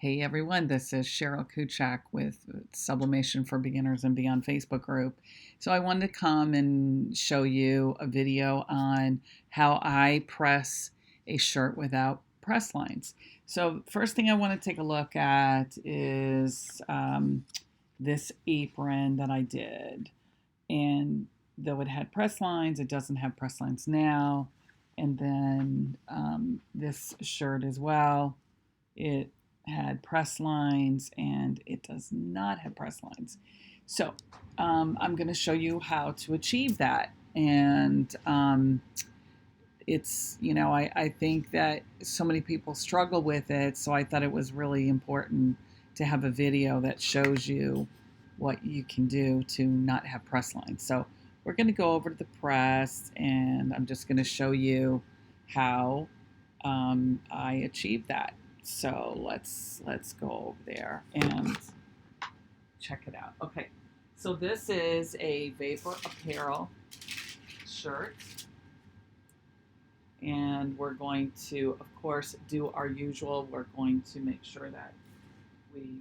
Hey everyone, this is Cheryl Kuchak with Sublimation for Beginners and Beyond Facebook group. So I wanted to come and show you a video on how I press a shirt without press lines. So first thing I want to take a look at is this apron that I did. And though it had press lines, it doesn't have press lines now. And then this shirt as well. It had press lines and it does not have press lines. So I'm going to show you how to achieve that. And it's, I think that so many people struggle with it. So I thought it was really important to have a video that shows you what you can do to not have press lines. So we're going to go over to the press and I'm just going to show you how I achieved that. So let's go over there and check it out. Okay, so this is a Vapor Apparel shirt. And we're going to, of course, do our usual. We're going to make sure that we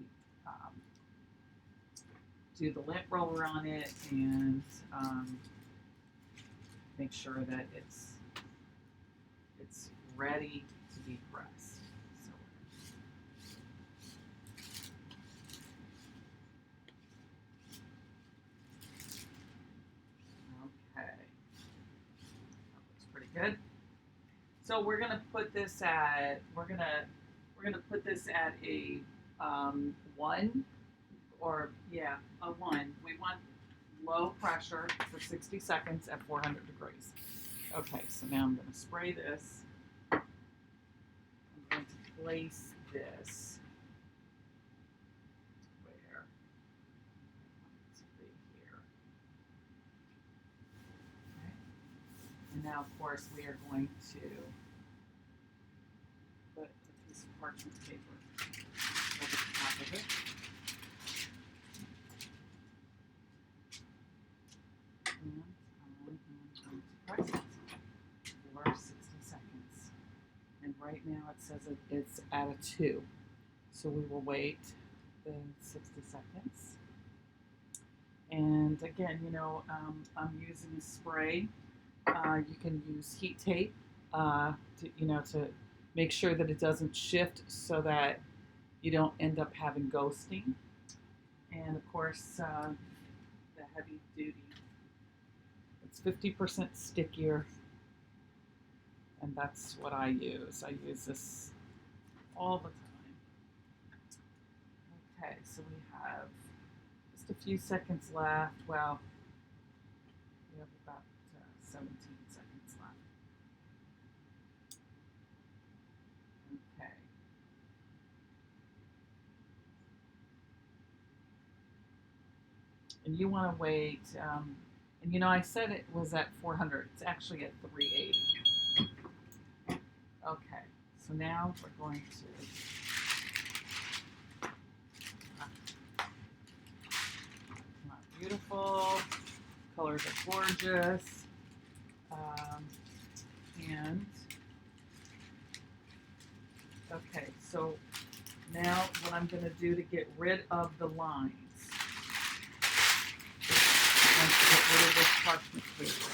do the lint roller on it and make sure that it's ready to be pressed. Okay, that looks pretty good. So we're gonna put this at a 1 or a 1. We want low pressure for 60 seconds at 400 degrees. Okay, so now I'm gonna spray this. I'm going to place this where I want it to be here. Okay. And now, of course, we are going to put a piece of parchment paper over the top of it. And I'm going to press it for 60 seconds. And right now it says it's at a 2. So we will wait the 60 seconds. And again, I'm using a spray. You can use heat tape to make sure that it doesn't shift so that you don't end up having ghosting. And of course, the heavy duty, it's 50% stickier. And that's what I use. I use this all the time. Okay, so we have just a few seconds left. Well, we have about 17 seconds left. Okay. And you want to wait, and I said it was at 400. It's actually at 380. Okay, so now we're going to beautiful, colors are gorgeous, and okay, so now what I'm going to do to get rid of the lines, I'm going to get rid of this parchment paper.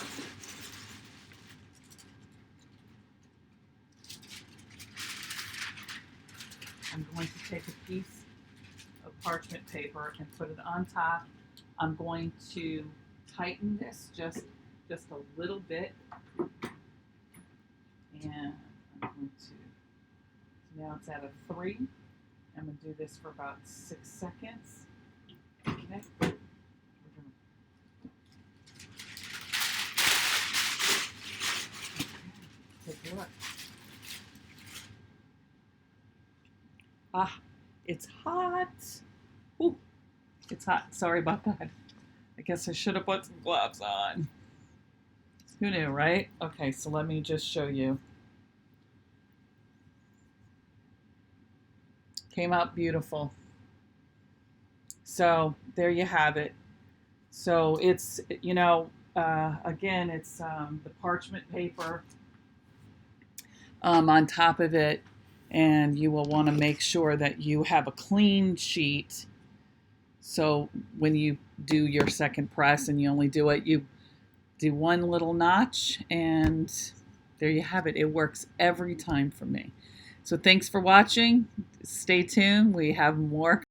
I'm going to take a piece of parchment paper and put it on top. I'm going to tighten this just a little bit. And I'm going to, so now it's at a 3. I'm going to do this for about 6 seconds. Okay. We're going to take a look. Ah, it's hot. Ooh, it's hot. Sorry about that. I guess I should have put some gloves on. Who knew, right? Okay, so let me just show you. Came out beautiful. So there you have it. So it's, again, it's the parchment paper on top of it. And you will want to make sure that you have a clean sheet. So when you do your second press and you only do it, you do one little notch, and there you have it. It works every time for me. So thanks for watching. Stay tuned. We have more